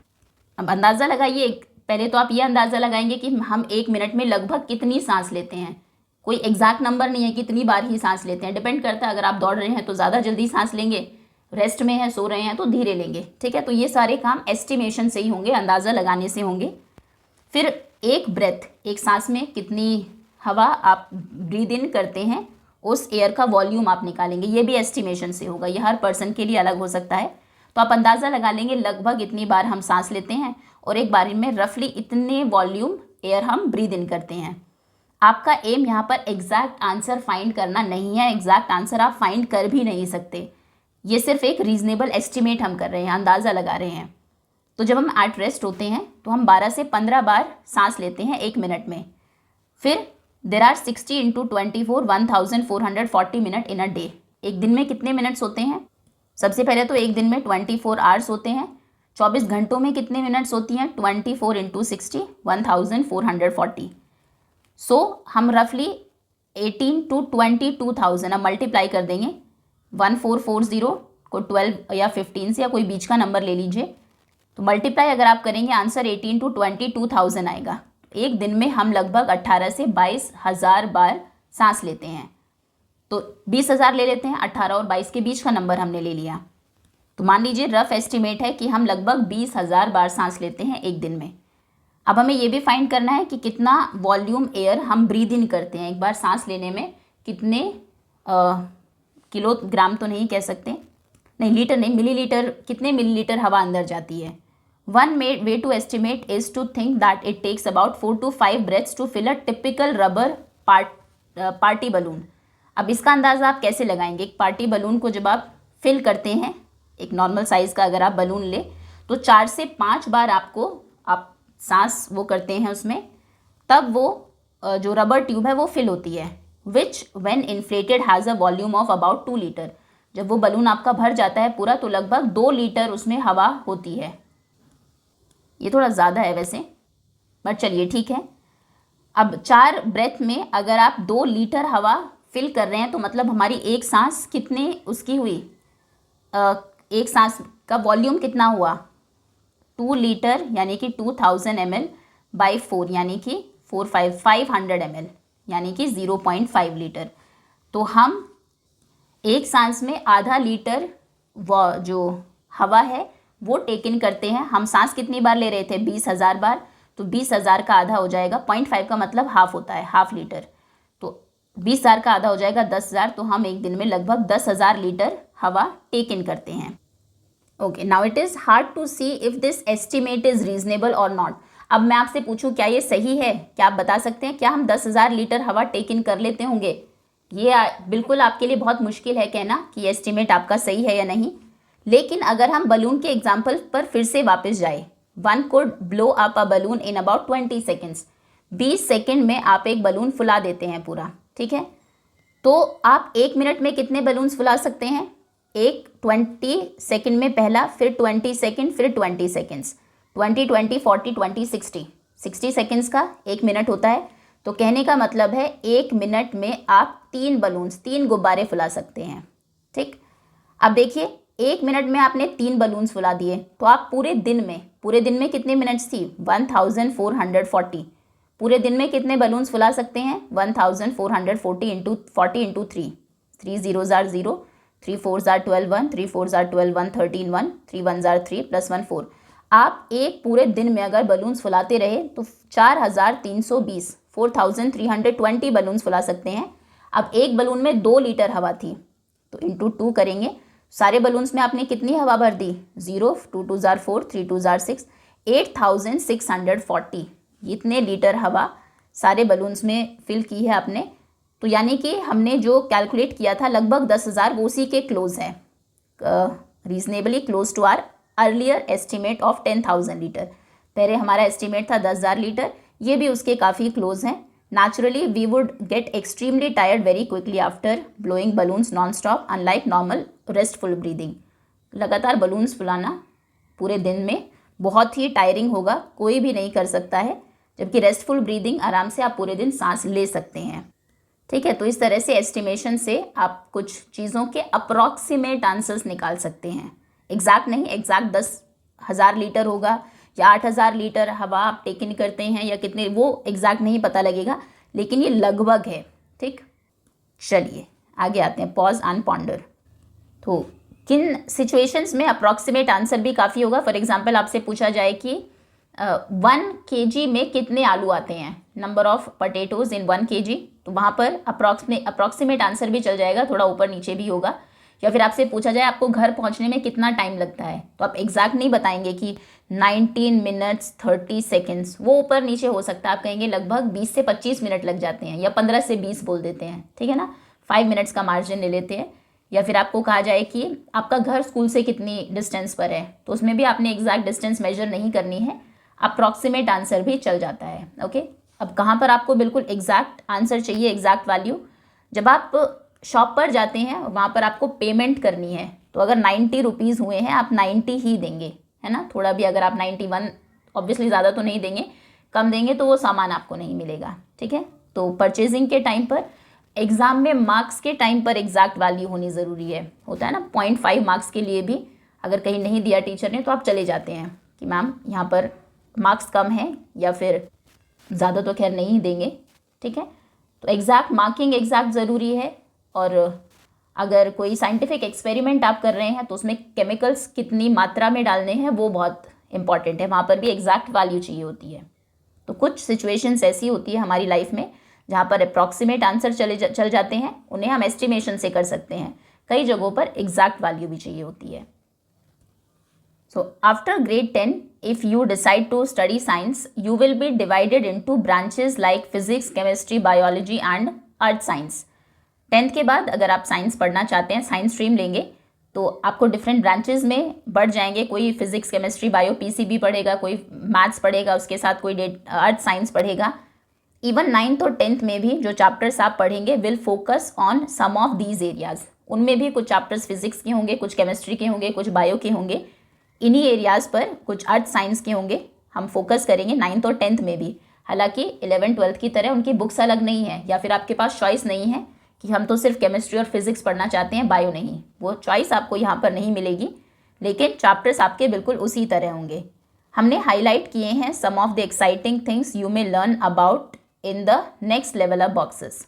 अब अंदाज़ा लगाइए, पहले तो आप ये अंदाज़ा लगाएंगे कि हम 1 मिनट में लगभग कितनी सांस लेते हैं। कोई एग्जैक्ट नंबर नहीं है कितनी बार ही सांस लेते हैं, डिपेंड करता है। अगर आप दौड़ रहे हैं तो ज़्यादा जल्दी सांस लेंगे, रेस्ट में हैं, सो रहे हैं तो धीरे लेंगे। ठीक है, तो ये सारे काम एस्टिमेशन से ही होंगे, अंदाज़ा लगाने से होंगे। फिर एक ब्रेथ, एक सांस में कितनी हवा आप ब्रीद इन करते हैं, उस एयर का वॉल्यूम आप निकालेंगे, ये भी एस्टिमेशन से होगा। ये हर पर्सन के लिए अलग हो सकता है, तो आप अंदाज़ा लगा लेंगे लगभग इतनी बार हम सांस लेते हैं और एक बार में रफली इतने वॉल्यूम एयर हम ब्रीद इन करते हैं। आपका एम यहाँ पर एग्जैक्ट आंसर फाइंड करना नहीं है, एग्जैक्ट आंसर आप फाइंड कर भी नहीं सकते। ये सिर्फ एक रीजनेबल एस्टिमेट हम कर रहे हैं, अंदाज़ा लगा रहे हैं। तो जब हम एट रेस्ट होते हैं तो हम 12 से 15 बार सांस लेते हैं 1 मिनट में। फिर there are 60 into 24 1440 minute in a day. एक दिन में कितने मिनट्स होते हैं? सबसे पहले तो एक दिन में 24 आवर्स होते हैं। 24 घंटों में कितने मिनट्स होती हैं? 24 इंटू 60 1440। सो हम रफली 18 टू 22,000 अब मल्टीप्लाई कर देंगे। 1440 को 12 या 15 से या कोई बीच का नंबर ले लीजिए, तो मल्टीप्लाई अगर आप करेंगे आंसर 18 टू 22,000 आएगा। एक दिन में हम लगभग 18 से 22,000 बार सांस लेते हैं। तो 20,000 ले लेते हैं, 18 और 22 के बीच का नंबर हमने ले लिया। तो मान लीजिए रफ एस्टिमेट है कि हम लगभग 20,000 बार सांस लेते हैं एक दिन में। अब हमें ये भी फाइंड करना है कि कितना वॉल्यूम एयर हम ब्रीद इन करते हैं। एक बार सांस लेने में कितने किलोग्राम तो नहीं कह सकते, नहीं लीटर नहीं, मिलीलीटर, कितने मिलीलीटर हवा अंदर जाती है। One way to estimate is to think that it takes about 4 to 5 breaths to fill a typical rubber party balloon. अब इसका अंदाज़ा आप कैसे लगाएंगे? एक पार्टी बलून को जब आप फिल करते हैं, एक नॉर्मल साइज़ का अगर आप बलून ले, तो 4 से 5 बार आपको आप सांस वो करते हैं उसमें, तब वो जो रबर ट्यूब है वो फिल होती है। विच when inflated has a volume of about 2 litre. जब वो बलून आपका भर जाता है पूरा, तो लगभग 2 लीटर उसमें हवा होती है। ये थोड़ा ज़्यादा है वैसे, बट चलिए ठीक है। अब 4 ब्रेथ में अगर आप 2 लीटर हवा फिल कर रहे हैं, तो मतलब हमारी एक सांस कितने उसकी हुई, एक सांस का वॉल्यूम कितना हुआ? 2 लीटर यानी कि 2000 ml बाई 4 यानी कि 500 ml यानी कि 0.5 लीटर। तो हम एक सांस में आधा लीटर वो जो हवा है वो टेक इन करते हैं। हम सांस कितनी बार ले रहे थे? 20,000 बार। तो 20,000 का आधा हो जाएगा, 0.5 का मतलब हाफ होता है, हाफ लीटर। तो 20,000 का आधा हो जाएगा 10,000। तो हम एक दिन में लगभग 10,000 लीटर हवा टेक इन करते हैं। Okay, now it is hard to see if this estimate is reasonable or not. अब मैं आपसे पूछूं क्या ये सही है? क्या आप बता सकते हैं क्या हम 10,000 लीटर हवा टेक इन कर लेते होंगे? ये बिल्कुल आपके लिए बहुत मुश्किल है कहना कि एस्टिमेट आपका सही है या नहीं। लेकिन अगर हम बलून के एग्जाम्पल पर फिर से वापस जाए, one could blow up a balloon in about 20 seconds. 20 second में आप एक बलून फुला देते हैं पूरा, ठीक है। तो आप 1 मिनट में कितने बलून्स फुला सकते हैं? एक 20 सेकेंड में पहला, फिर 20 सेकेंड, फिर 20 सेकेंड्स, 20, 20, 40, 20, 60 सेकेंड्स का 1 मिनट होता है। तो कहने का मतलब है 1 मिनट में आप 3 बलून्स, 3 गुब्बारे फुला सकते हैं, ठीक। अब देखिए 1 मिनट में आपने 3 बलून्स फुला दिए, तो आप पूरे दिन में कितने मिनट्स थी? 1440। पूरे दिन में कितने बलून्स फुला सकते हैं? 1440 into 40 into 3, 3 zeros are 0, 3 4s are 12 1, 3 4s are 12 1, 13 1, 3 1s are 3 plus 1 4। आप एक पूरे दिन में अगर बलून्स फुलाते रहे तो 4,320 4,320 बलून्स फुला सकते हैं। अब एक बलून में 2 लीटर हवा थी, तो इंटू 2 करेंगे। सारे बलून्स में आपने कितनी हवा भर दी? 0, 2 2s are 4, 3 2s are 6, 8,640 इतने लीटर हवा सारे बलून्स में फिल की है आपने। तो यानी कि हमने जो कैलकुलेट किया था लगभग 10,000, वो उसी के क्लोज है, reasonably close to our earlier estimate of 10,000 litre. पहले हमारा एस्टिमेट था 10,000 लीटर, ये भी उसके काफ़ी क्लोज हैं। Naturally, we would get extremely tired very quickly after blowing balloons non-stop, unlike normal restful breathing. लगातार बलून्स फुलाना पूरे दिन में बहुत ही टायरिंग होगा, कोई भी नहीं कर सकता है, जबकि रेस्टफुल ब्रीदिंग आराम से आप पूरे दिन सांस ले सकते हैं, ठीक है। तो इस तरह से एस्टिमेशन से आप कुछ चीज़ों के अप्रॉक्सीमेट आंसर्स निकाल सकते हैं। एग्जैक्ट नहीं, एग्जैक्ट 10,000 लीटर होगा या 8,000 लीटर हवा आप टेक इन करते हैं या कितने, वो एग्जैक्ट नहीं पता लगेगा, लेकिन ये लगभग है, ठीक। चलिए आगे आते हैं, पॉज एंड पॉन्डर। तो किन सिचुएशंस में अप्रॉक्सीमेट आंसर भी काफ़ी होगा? फॉर एग्जांपल आपसे पूछा जाए कि 1 kg में कितने आलू आते हैं, number of potatoes in 1 kg, तो वहाँ पर अप्रॉक्सीमेट आंसर भी चल जाएगा, थोड़ा ऊपर नीचे भी होगा। या फिर आपसे पूछा जाए आपको घर पहुंचने में कितना टाइम लगता है, तो आप एग्जैक्ट नहीं बताएंगे कि 19 मिनट्स 30 सेकेंड्स, वो ऊपर नीचे हो सकता है। आप कहेंगे लगभग 20 से 25 मिनट लग जाते हैं, या 15 से 20 बोल देते हैं, ठीक है ना, 5 मिनट्स का मार्जिन ले लेते हैं। या फिर आपको कहा जाए कि आपका घर स्कूल से कितनी डिस्टेंस पर है, तो उसमें भी आपने एग्जैक्ट डिस्टेंस मेजर नहीं करनी है, अप्रॉक्सीमेट आंसर भी चल जाता है, ओके। अब कहाँ पर आपको बिल्कुल एग्जैक्ट आंसर चाहिए, एग्जैक्ट वैल्यू, जब आप शॉप पर जाते हैं वहाँ पर आपको पेमेंट करनी है, तो अगर 90 रुपीज़ हुए हैं आप 90 ही देंगे, है ना। थोड़ा भी अगर आप 91, ऑब्वियसली ज़्यादा तो नहीं देंगे, कम देंगे तो वो सामान आपको नहीं मिलेगा, ठीक है। तो परचेजिंग के टाइम पर, एग्ज़ाम में मार्क्स के टाइम पर एग्जैक्ट वैल्यू होनी ज़रूरी है, होता है ना। 0.5 मार्क्स के लिए भी अगर कहीं नहीं दिया टीचर ने तो आप चले जाते हैं कि मैम यहाँ पर मार्क्स कम हैं, या फिर ज़्यादा तो खैर नहीं देंगे, ठीक है। तो एग्जैक्ट मार्किंग एग्जैक्ट ज़रूरी है। और अगर कोई साइंटिफिक एक्सपेरिमेंट आप कर रहे हैं तो उसमें केमिकल्स कितनी मात्रा में डालने हैं वो बहुत इंपॉर्टेंट है, वहाँ पर भी एग्जैक्ट वैल्यू चाहिए होती है। तो कुछ सिचुएशंस ऐसी होती है हमारी लाइफ में जहाँ पर अप्रॉक्सीमेट आंसर चल जाते हैं, उन्हें हम एस्टिमेशन से कर सकते हैं। कई जगहों पर एग्जैक्ट वैल्यू भी चाहिए होती है। So after grade 10, if you decide to study science, you will be divided into branches like physics, chemistry, biology and earth science. 10th के बाद अगर आप साइंस पढ़ना चाहते हैं, साइंस स्ट्रीम लेंगे, तो आपको डिफरेंट ब्रांचेस में बढ़ जाएंगे। कोई फिजिक्स, केमिस्ट्री, बायो, पीसीबी पढ़ेगा, कोई मैथ्स पढ़ेगा, उसके साथ कोई अर्थ साइंस पढ़ेगा। इवन 9th और 10th में भी जो चैप्टर्स आप पढ़ेंगे will focus on some of these areas. उनमें भी कुछ चैप्टर्स फिजिक्स के होंगे, कुछ केमिस्ट्री के होंगे, कुछ बायो के होंगे, इन्हीं एरियाज़ पर कुछ अर्थ साइंस के होंगे। हम फोकस करेंगे 9th और 10th में भी। हालांकि 11th 12th की तरह उनकी बुक्स अलग नहीं है, या फिर आपके पास चॉइस नहीं है कि हम तो सिर्फ केमिस्ट्री और फिजिक्स पढ़ना चाहते हैं, बायो नहीं, वो चॉइस आपको यहाँ पर नहीं मिलेगी, लेकिन चैप्टर्स आपके बिल्कुल उसी तरह होंगे। हमने हाईलाइट किए हैं some of the exciting things you may learn about in the next level up boxes.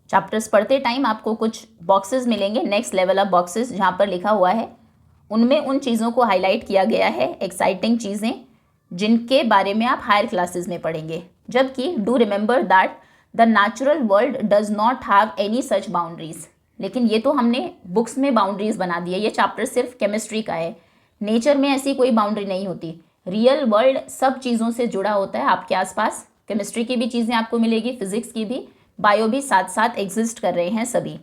Chapters पढ़ते टाइम आपको कुछ बॉक्सेस मिलेंगे, नेक्स्ट लेवल अप बॉक्सेस, जहाँ पर लिखा हुआ है, उनमें उन चीज़ों को हाईलाइट किया गया है, एक्साइटिंग चीज़ें जिनके बारे में आप हायर क्लासेस में पढ़ेंगे। जबकि do remember that the natural world does not have any such boundaries. लेकिन ये तो हमने बुक्स में बाउंड्रीज बना दी है, ये चैप्टर सिर्फ केमिस्ट्री का है। नेचर में ऐसी कोई बाउंड्री नहीं होती। रियल वर्ल्ड सब चीज़ों से जुड़ा होता है आपके आसपास। केमिस्ट्री की भी चीज़ें आपको मिलेगी, फिजिक्स की भी, बायो भी साथ साथ एग्जिस्ट कर रहे हैं सभी।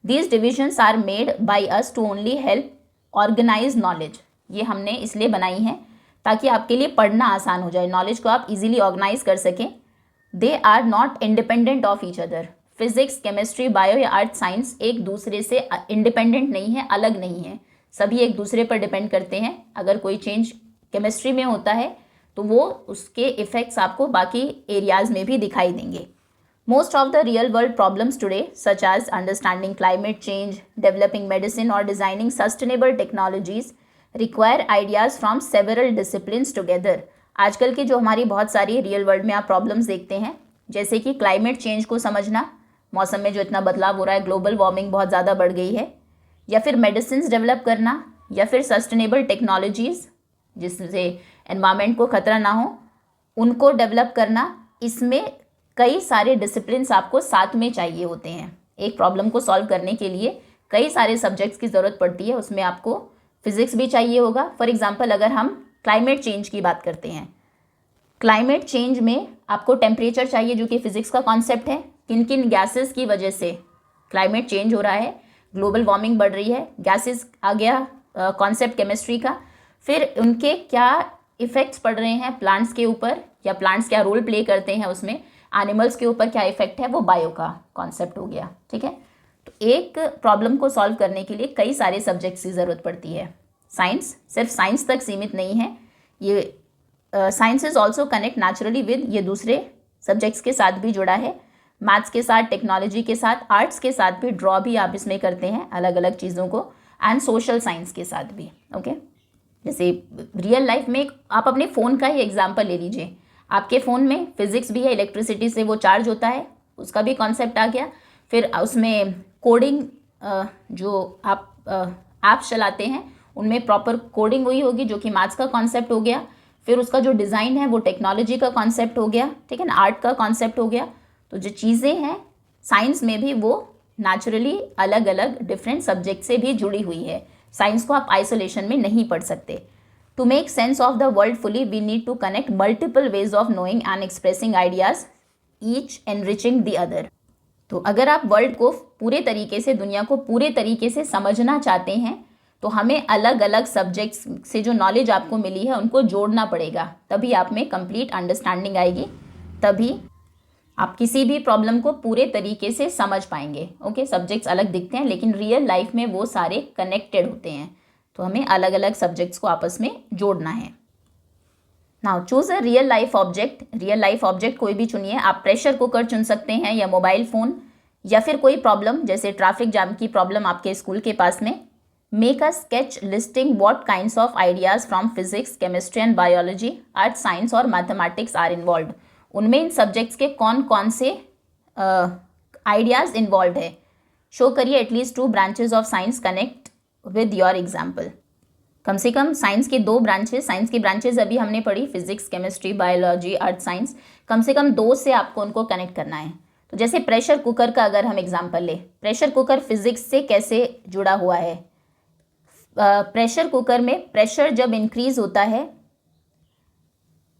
These divisions are made by us to only help organise knowledge. ये हमने इसलिए बनाई हैं ताकि आपके लिए पढ़ना आसान हो जाए, नॉलेज को आप इजीली ऑर्गेनाइज कर सकें। They are not independent of each other. Physics, chemistry, bio या अर्थ साइंस एक दूसरे से इंडिपेंडेंट नहीं है, अलग नहीं है, सभी एक दूसरे पर डिपेंड करते हैं। अगर कोई चेंज केमिस्ट्री में होता है तो वो उसके इफ़ेक्ट्स आपको बाकी एरियाज़ में भी दिखाई देंगे। Most of the real world problems today, such as understanding climate change, developing medicine or designing sustainable technologies, require ideas from several disciplines together. आजकल की जो हमारी बहुत सारी रियल वर्ल्ड में आप प्रॉब्लम्स देखते हैं, जैसे कि क्लाइमेट चेंज को समझना, मौसम में जो इतना बदलाव हो रहा है, ग्लोबल वार्मिंग बहुत ज़्यादा बढ़ गई है, या फिर मेडिसिन डेवलप करना, या फिर सस्टेनेबल टेक्नोलॉजीज़ जिससे एनवायरनमेंट को खतरा ना हो, उनको डेवलप करना। इसमें कई सारे डिसिप्लिन्स आपको साथ में चाहिए होते हैं। एक प्रॉब्लम को सॉल्व करने के लिए कई सारे सब्जेक्ट्स की ज़रूरत पड़ती है, उसमें आपको फिजिक्स भी चाहिए होगा। फॉर एग्जांपल अगर हम क्लाइमेट चेंज की बात करते हैं, क्लाइमेट चेंज में आपको टेम्परेचर चाहिए जो कि फिजिक्स का कॉन्सेप्ट है। किन किन गैसेस की वजह से क्लाइमेट चेंज हो रहा है, ग्लोबल वार्मिंग बढ़ रही है, गैसेस आ गया कॉन्सेप्ट केमिस्ट्री का। फिर उनके क्या इफ़ेक्ट्स पड़ रहे हैं प्लांट्स के ऊपर, या प्लांट्स क्या रोल प्ले करते हैं उसमें, एनिमल्स के ऊपर क्या इफेक्ट है, वो बायो का कॉन्सेप्ट हो गया, ठीक है। तो एक प्रॉब्लम को सॉल्व करने के लिए कई सारे सब्जेक्ट्स की ज़रूरत पड़ती है। साइंस सिर्फ साइंस तक सीमित नहीं है, ये science is also connect naturally with, ये दूसरे सब्जेक्ट्स के साथ भी जुड़ा है, मैथ्स के साथ, टेक्नोलॉजी के साथ, आर्ट्स के साथ भी, ड्रॉ भी आप इसमें करते हैं अलग अलग चीज़ों को, एंड सोशल साइंस के साथ भी, ओके। जैसे रियल लाइफ में आप अपने फ़ोन का ही एग्जाम्पल ले लीजिए, आपके फ़ोन में फिजिक्स भी है, इलेक्ट्रिसिटी से वो चार्ज होता है, उसका भी कॉन्सेप्ट आ गया। फिर उसमें कोडिंग, जो आप ऐप्स चलाते हैं उनमें प्रॉपर कोडिंग वही होगी जो कि मैथ्स का कॉन्सेप्ट हो गया। फिर उसका जो डिज़ाइन है वो टेक्नोलॉजी का कॉन्सेप्ट हो गया, ठीक है ना, आर्ट का कॉन्सेप्ट हो गया। तो जो चीज़ें हैं साइंस में भी वो नेचुरली अलग अलग डिफरेंट सब्जेक्ट से भी जुड़ी हुई है। साइंस को आप आइसोलेशन में नहीं पढ़ सकते। To make sense of the world fully, we need to connect multiple ways of knowing and expressing ideas, each enriching the other. तो अगर आप वर्ल्ड को पूरे तरीके से, दुनिया को पूरे तरीके से समझना चाहते हैं तो हमें अलग अलग सब्जेक्ट्स से जो नॉलेज आपको मिली है उनको जोड़ना पड़ेगा, तभी आप में कंप्लीट अंडरस्टैंडिंग आएगी, तभी आप किसी भी प्रॉब्लम को पूरे तरीके से समझ पाएंगे। ओके, सब्जेक्ट्स अलग दिखते हैं लेकिन रियल लाइफ में वो सारे कनेक्टेड होते हैं, तो हमें अलग अलग सब्जेक्ट्स को आपस में जोड़ना है। Now choose a real life object. Real life object कोई भी चुनिए, आप प्रेशर कुकर चुन सकते हैं या मोबाइल फ़ोन, या फिर कोई प्रॉब्लम जैसे ट्रैफिक जाम की प्रॉब्लम आपके स्कूल के पास में। Make a sketch listing what kinds of ideas from physics, chemistry and biology, earth science और मैथमेटिक्स आर इन्वॉल्व। उनमें इन सब्जेक्ट्स के कौन कौन से आइडियाज़ इन्वॉल्व है। शो करिए at least 2 branches of science connect with your example. कम से कम साइंस के 2 ब्रांचेस, साइंस की ब्रांचेस अभी हमने पढ़ी physics, chemistry, biology, earth science, कम से कम 2 से आपको उनको कनेक्ट करना है। तो जैसे प्रेशर कुकर का अगर हम एग्जांपल लें, प्रेशर कुकर फिजिक्स से कैसे जुड़ा हुआ है। प्रेशर कुकर में प्रेशर जब इंक्रीज होता है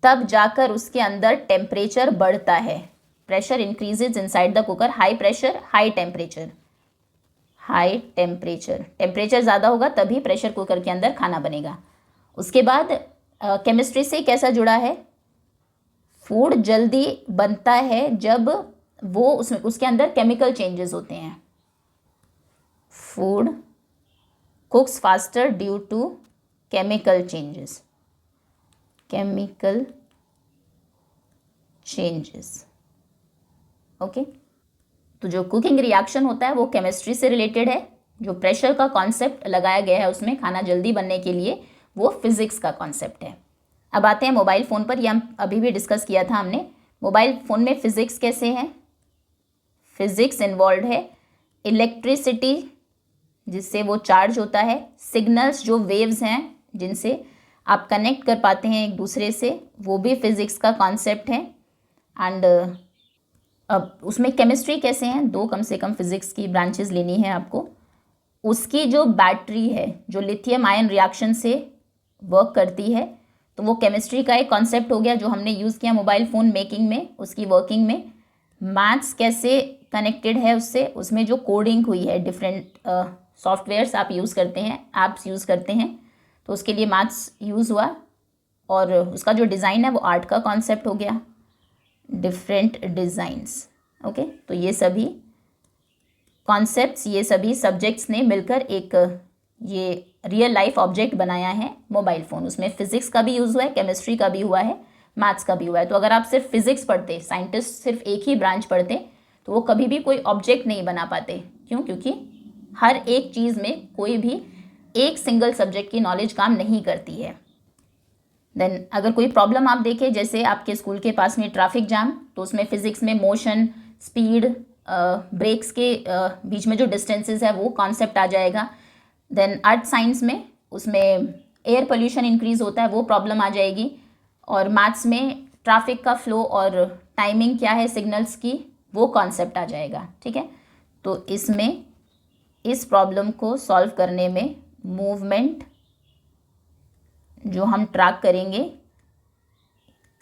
तब जाकर उसके अंदर टेम्परेचर बढ़ता है। Pressure increases inside the cooker, high pressure high temperature, high temperature, temperature ज़्यादा होगा तभी प्रेशर कुकर के अंदर खाना बनेगा। उसके बाद केमिस्ट्री से कैसा जुड़ा है, फूड जल्दी बनता है जब वो उसके अंदर केमिकल चेंजेस होते हैं। Food cooks faster due to chemical changes, chemical changes. Okay, तो जो कुकिंग रिएक्शन होता है वो केमिस्ट्री से रिलेटेड है। जो प्रेशर का कॉन्सेप्ट लगाया गया है उसमें खाना जल्दी बनने के लिए, वो फिजिक्स का कॉन्सेप्ट है। अब आते हैं मोबाइल फ़ोन पर, यह हम अभी भी डिस्कस किया था हमने। मोबाइल फ़ोन में फिजिक्स कैसे है, फिजिक्स इन्वॉल्व है, इलेक्ट्रिसिटी जिससे वो चार्ज होता है, सिग्नल्स जो वेव्स हैं जिनसे आप कनेक्ट कर पाते हैं एक दूसरे से, वो भी फिजिक्स का कॉन्सेप्ट है। एंड अब उसमें केमिस्ट्री कैसे हैं, 2 कम से कम फिजिक्स की ब्रांचेस लेनी है आपको। उसकी जो बैटरी है जो लिथियम आयन रिएक्शन से वर्क करती है, तो वो केमिस्ट्री का एक कॉन्सेप्ट हो गया जो हमने यूज़ किया मोबाइल फ़ोन मेकिंग में, उसकी वर्किंग में। मैथ्स कैसे कनेक्टेड है उससे, उसमें जो कोडिंग हुई है, डिफरेंट सॉफ्टवेयर्स आप यूज़ करते हैं, ऐप्स यूज़ करते हैं, तो उसके लिए मैथ्स यूज़ हुआ। और उसका जो डिज़ाइन है वो आर्ट का कॉन्सेप्ट हो गया, डिफरेंट डिज़ाइंस। ओके, तो ये सभी कॉन्सेप्ट्स, ये सभी सब्जेक्ट्स ने मिलकर एक ये रियल लाइफ ऑब्जेक्ट बनाया है मोबाइल फ़ोन। उसमें फिजिक्स का भी यूज़ हुआ है, केमिस्ट्री का भी हुआ है, मैथ्स का भी हुआ है। तो अगर आप सिर्फ फिजिक्स पढ़ते, साइंटिस्ट सिर्फ एक ही ब्रांच पढ़ते, तो वो कभी भी कोई ऑब्जेक्ट नहीं बना पाते। क्यों? क्योंकि हर एक चीज़ में कोई भी एक सिंगल सब्जेक्ट की नॉलेज काम नहीं करती है। देन अगर कोई प्रॉब्लम आप देखें, जैसे आपके स्कूल के पास में ट्रैफिक जाम, तो उसमें फिजिक्स में मोशन, स्पीड, ब्रेक्स के बीच में जो डिस्टेंसेस है वो कॉन्सेप्ट आ जाएगा। देन अर्थ साइंस में उसमें एयर पोल्यूशन इंक्रीज होता है, वो प्रॉब्लम आ जाएगी। और मैथ्स में ट्रैफिक का फ्लो और टाइमिंग क्या है सिग्नल्स की, वो कॉन्सेप्ट आ जाएगा। ठीक है, तो इसमें इस प्रॉब्लम को सॉल्व करने में मूवमेंट जो हम ट्रैक करेंगे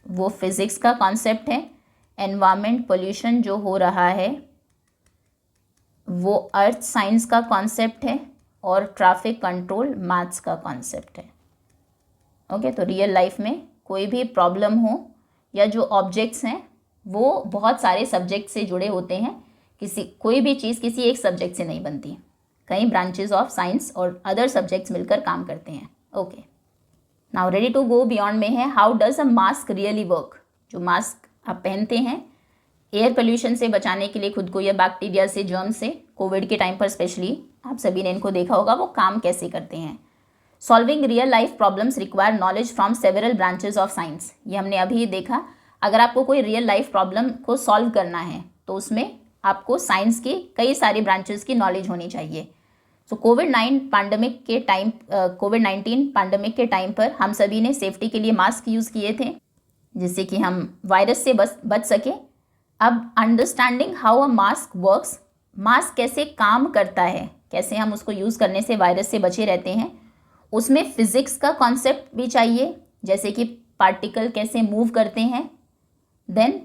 वो फिज़िक्स का कॉन्सेप्ट है। एनवायरनमेंट पोल्यूशन जो हो रहा है वो अर्थ साइंस का कॉन्सेप्ट है, और ट्रैफिक कंट्रोल मैथ्स का कॉन्सेप्ट है। ओके, तो रियल लाइफ में कोई भी प्रॉब्लम हो या जो ऑब्जेक्ट्स हैं वो बहुत सारे सब्जेक्ट से जुड़े होते हैं। कोई भी चीज़ किसी एक सब्जेक्ट से नहीं बनती, कई ब्रांचेस ऑफ साइंस और अदर सब्जेक्ट्स मिलकर काम करते हैं। Okay, now ready to go beyond में है, how does a mask really work. जो मास्क आप पहनते हैं एयर पोल्यूशन से बचाने के लिए खुद को या बैक्टीरिया से, जर्म से, कोविड के टाइम पर स्पेशली आप सभी ने इनको देखा होगा, वो काम कैसे करते हैं। Solving real life problems require knowledge from several branches of science. ये हमने अभी देखा, अगर आपको कोई रियल लाइफ प्रॉब्लम को सॉल्व करना है तो उसमें आपको साइंस की कई सारी ब्रांचेस की नॉलेज होनी चाहिए। सो कोविड-19 पैंडमिक के टाइम पर हम सभी ने सेफ्टी के लिए मास्क यूज़ किए थे जिससे कि हम वायरस से बच सके। अब understanding how a mask works, mask कैसे काम करता है, कैसे हम उसको यूज़ करने से वायरस से बचे रहते हैं, उसमें फिज़िक्स का कॉन्सेप्ट भी चाहिए, जैसे कि पार्टिकल कैसे मूव करते हैं। देन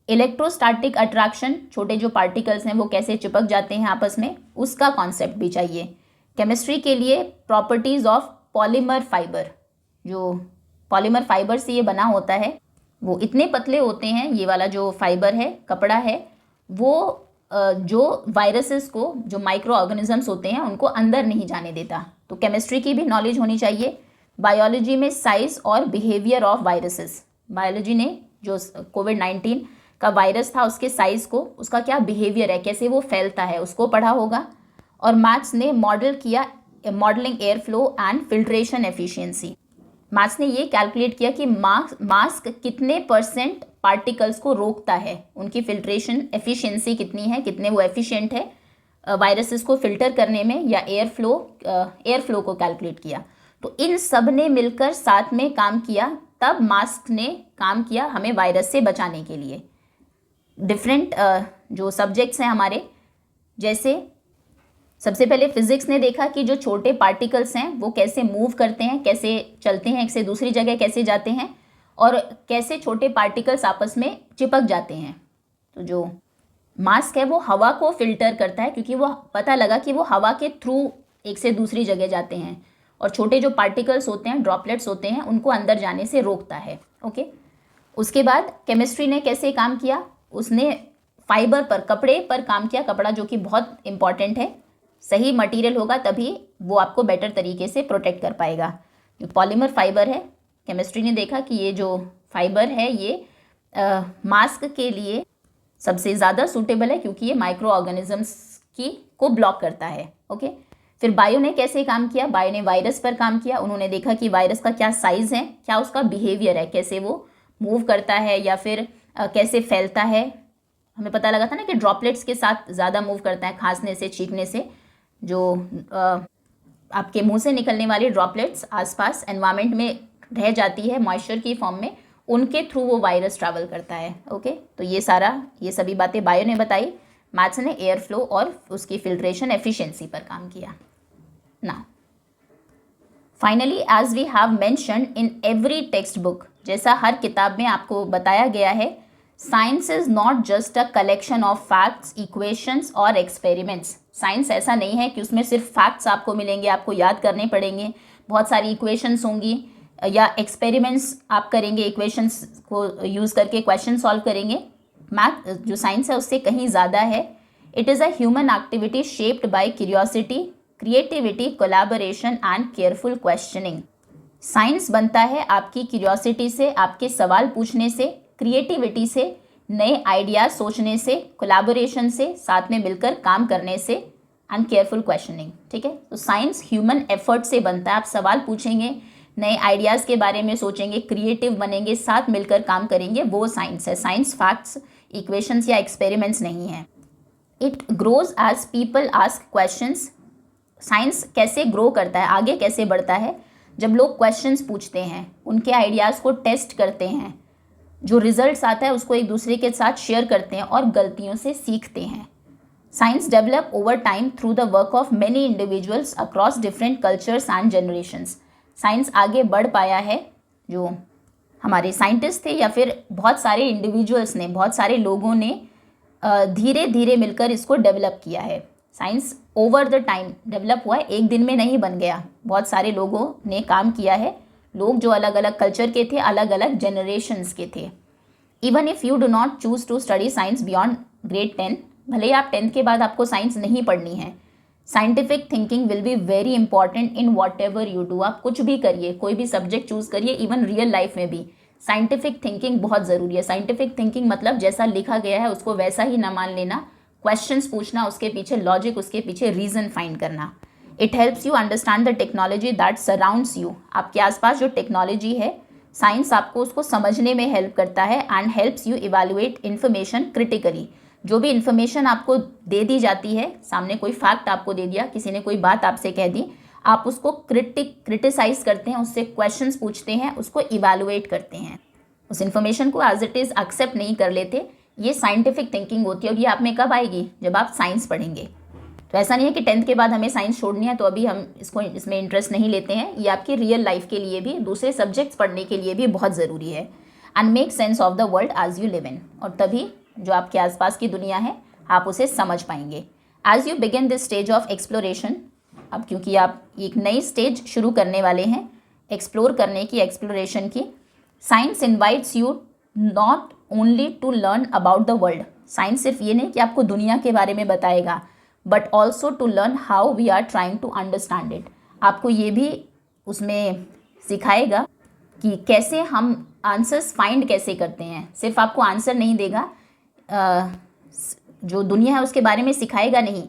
इलेक्ट्रोस्टैटिक अट्रैक्शन, छोटे जो पार्टिकल्स हैं वो कैसे चिपक जाते हैं आपस में, उसका कॉन्सेप्ट भी चाहिए। केमिस्ट्री के लिए प्रॉपर्टीज़ ऑफ पॉलीमर फाइबर, जो पॉलीमर फाइबर से ये बना होता है, वो इतने पतले होते हैं, ये वाला जो फाइबर है, कपड़ा है, वो जो वायरसेस को, जो माइक्रो ऑर्गेनिजम्स होते हैं उनको अंदर नहीं जाने देता। तो केमिस्ट्री की भी नॉलेज होनी चाहिए। बायोलॉजी में साइज और बिहेवियर ऑफ वायरसेस, बायोलॉजी ने जो कोविड-19 का वायरस था उसके साइज़ को, उसका क्या बिहेवियर है, कैसे वो फैलता है, उसको पढ़ा होगा। और मैथ्स ने modelling air flow and filtration efficiency, maths ने ये कैलकुलेट किया कि मास्क कितने परसेंट पार्टिकल्स को रोकता है, उनकी फिल्ट्रेशन एफिशिएंसी कितनी है, कितने वो एफिशिएंट है वायरसेस को फिल्टर करने में, या एयर फ्लो को कैलकुलेट किया। तो इन सब ने मिलकर साथ में काम किया, तब मास्क ने काम किया हमें वायरस से बचाने के लिए। डिफरेंट जो सब्जेक्ट्स हैं हमारे, जैसे सबसे पहले फिजिक्स ने देखा कि जो छोटे पार्टिकल्स हैं वो कैसे मूव करते हैं, कैसे चलते हैं, एक से दूसरी जगह कैसे जाते हैं, और कैसे छोटे पार्टिकल्स आपस में चिपक जाते हैं। तो जो मास्क है वो हवा को फिल्टर करता है, क्योंकि वो पता लगा कि वो हवा के थ्रू एक से दूसरी जगह जाते हैं, और छोटे जो पार्टिकल्स होते हैं, ड्रॉपलेट्स होते हैं, उनको अंदर जाने से रोकता है। ओके, उसके बाद केमिस्ट्री ने कैसे काम किया, उसने फाइबर पर, कपड़े पर काम किया। कपड़ा जो कि बहुत इंपॉर्टेंट है, सही मटेरियल होगा तभी वो आपको बेटर तरीके से प्रोटेक्ट कर पाएगा। जो पॉलीमर फाइबर है, केमिस्ट्री ने देखा कि ये जो फाइबर है ये मास्क के लिए सबसे ज़्यादा सूटेबल है, क्योंकि ये माइक्रो ऑर्गेनिजम्स को ब्लॉक करता है। ओके, फिर बायो ने कैसे काम किया, बायो ने वायरस पर काम किया। उन्होंने देखा कि वायरस का क्या साइज़ है, क्या उसका बिहेवियर है, कैसे वो मूव करता है या फिर कैसे फैलता है। हमें पता लगा था ना कि ड्रॉपलेट्स के साथ ज़्यादा मूव करता है, खांसने से, छींकने से। जो आपके मुंह से निकलने वाली ड्रॉपलेट्स आसपास एनवायरनमेंट में रह जाती है मॉइस्चर की फॉर्म में, उनके थ्रू वो वायरस ट्रैवल करता है। ओके, तो ये सभी बातें बायो ने बताई। मैथ्स ने एयर फ्लो और उसकी फिल्ट्रेशन एफिशिएंसी पर काम किया। Now finally, as we have mentioned in every text book, जैसा हर किताब में आपको बताया गया है, science is not just a collection of facts, equations और एक्सपेरिमेंट्स। साइंस ऐसा नहीं है कि उसमें सिर्फ फैक्ट्स आपको मिलेंगे, आपको याद करने पड़ेंगे, बहुत सारी इक्वेशंस होंगी या एक्सपेरिमेंट्स आप करेंगे, इक्वेशंस को यूज़ करके क्वेश्चन सॉल्व करेंगे। मैथ जो साइंस है उससे कहीं ज़्यादा है। It is a human activity shaped by curiosity, creativity, collaboration and careful questioning. Science बनता है आपकी क्यूरियोसिटी से, आपके सवाल पूछने से, क्रिएटिविटी से, नए आइडियाज सोचने से, कोलैबोरेशन से, साथ में मिलकर काम करने से, एंड केयरफुल क्वेश्चनिंग। ठीक है, तो साइंस ह्यूमन एफर्ट से बनता है। आप सवाल पूछेंगे, नए आइडियाज़ के बारे में सोचेंगे, क्रिएटिव बनेंगे, साथ मिलकर काम करेंगे, वो साइंस है। साइंस फैक्ट्स, इक्वेशंस या एक्सपेरिमेंट्स नहीं है। It grows as people ask questions. Science कैसे ग्रो करता है, आगे कैसे बढ़ता है, जब लोग क्वेश्चंस पूछते हैं, उनके आइडियाज़ को टेस्ट करते हैं, जो रिजल्ट्स आता है उसको एक दूसरे के साथ शेयर करते हैं और गलतियों से सीखते हैं। Science develop over time through the work of many individuals across different cultures and generations. Science आगे बढ़ पाया है, जो हमारे साइंटिस्ट थे या फिर बहुत सारे इंडिविजुअल्स ने, बहुत सारे लोगों ने धीरे धीरे मिलकर इसको डेवलप किया है। Science over the time develop हुआ है, एक दिन में नहीं बन गया, बहुत सारे लोगों ने काम किया है, लोग जो अलग अलग कल्चर के थे, अलग अलग जनरेशन्स के थे। Even if you do not choose to study science beyond grade 10, भले ही आप 10th के बाद आपको साइंस नहीं पढ़नी है, scientific thinking will be very important in what ever you do. आप कुछ भी करिए, कोई भी सब्जेक्ट चूज़ करिए, इवन रियल लाइफ में भी साइंटिफिक थिंकिंग बहुत ज़रूरी है। साइंटिफिक थिंकिंग मतलब जैसा लिखा गया है उसको वैसा ही ना मान लेना, क्वेश्चंस पूछना, उसके पीछे लॉजिक, उसके पीछे रीज़न फाइंड करना। It helps you understand the technology that surrounds you. आपके आसपास जो टेक्नोलॉजी है, साइंस आपको उसको समझने में हेल्प करता है। And helps you evaluate information critically. जो भी इन्फॉर्मेशन आपको दे दी जाती है, सामने कोई फैक्ट आपको दे दिया, किसी ने कोई बात आपसे कह दी, आप उसको क्रिटिसाइज करते हैं, उससे क्वेश्चंस पूछते हैं, उसको इवैल्यूएट करते हैं, उस इन्फॉर्मेशन को एज इट इज़ एक्सेप्ट नहीं कर लेते। ये साइंटिफिक थिंकिंग होती है। और ये आप में कब आएगी, जब आप साइंस पढ़ेंगे। तो ऐसा नहीं है कि 10th के बाद हमें साइंस छोड़नी है तो अभी हम इसमें इंटरेस्ट नहीं लेते हैं। ये आपकी रियल लाइफ के लिए भी, दूसरे सब्जेक्ट्स पढ़ने के लिए भी बहुत ज़रूरी है। And make sense of the world as you live in. और तभी जो आपके आसपास की दुनिया है आप उसे समझ पाएंगे। As you begin this stage of exploration, अब क्योंकि आप एक नई स्टेज शुरू करने वाले हैं एक्सप्लोर करने की, एक्सप्लोरेशन की, science invites you not only to learn about the world, science सिर्फ ये नहीं कि आपको दुनिया के बारे में बताएगा, but also to learn how we are trying to understand it. आपको ये भी उसमें सिखाएगा कि कैसे हम आंसर्स फाइंड कैसे करते हैं। सिर्फ आपको आंसर नहीं देगा, जो दुनिया है उसके बारे में सिखाएगा नहीं,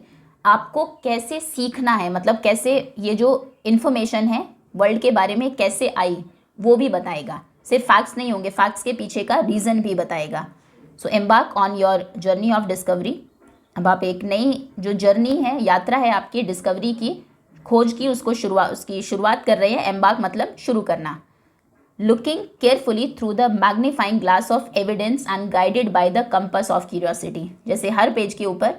आपको कैसे सीखना है, मतलब कैसे ये जो इन्फॉर्मेशन है वर्ल्ड के बारे में कैसे आई वो भी बताएगा। सिर्फ फैक्ट्स नहीं होंगे, फैक्ट्स के पीछे का रीज़न भी बताएगा। So embark on your journey of discovery. अब आप एक नई जो जर्नी है, यात्रा है आपकी डिस्कवरी की, खोज की, उसकी शुरुआत कर रहे हैं। एम्बार्क मतलब शुरू करना। Looking carefully through the magnifying glass of evidence and guided by the compass of curiosity. जैसे हर पेज के ऊपर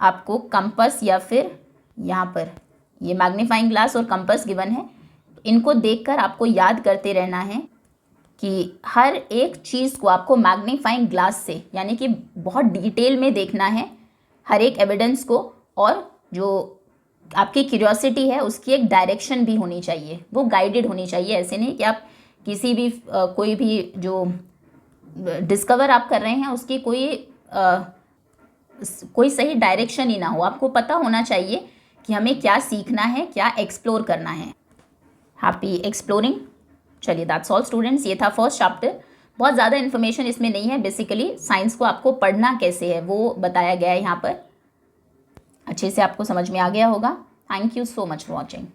आपको कंपस या फिर यहाँ पर ये मैग्नीफाइंग ग्लास और कंपस गिवन है, इनको देखकर आपको याद करते रहना है कि हर एक चीज़ को आपको मैग्नीफाइंग ग्लास से, यानी कि बहुत डिटेल में देखना है हर एक एविडेंस को, और जो आपकी क्यूरियोसिटी है उसकी एक डायरेक्शन भी होनी चाहिए, वो गाइडेड होनी चाहिए। ऐसे नहीं कि आप किसी भी कोई भी जो डिस्कवर आप कर रहे हैं उसकी कोई सही डायरेक्शन ही ना हो। आपको पता होना चाहिए कि हमें क्या सीखना है, क्या एक्सप्लोर करना है। Happy exploring. चलिए दैट्स ऑल स्टूडेंट्स, ये था फर्स्ट चैप्टर। बहुत ज़्यादा इन्फॉर्मेशन इसमें नहीं है, बेसिकली साइंस को आपको पढ़ना कैसे है वो बताया गया है यहाँ पर। अच्छे से आपको समझ में आ गया होगा। Thank you so much for watching.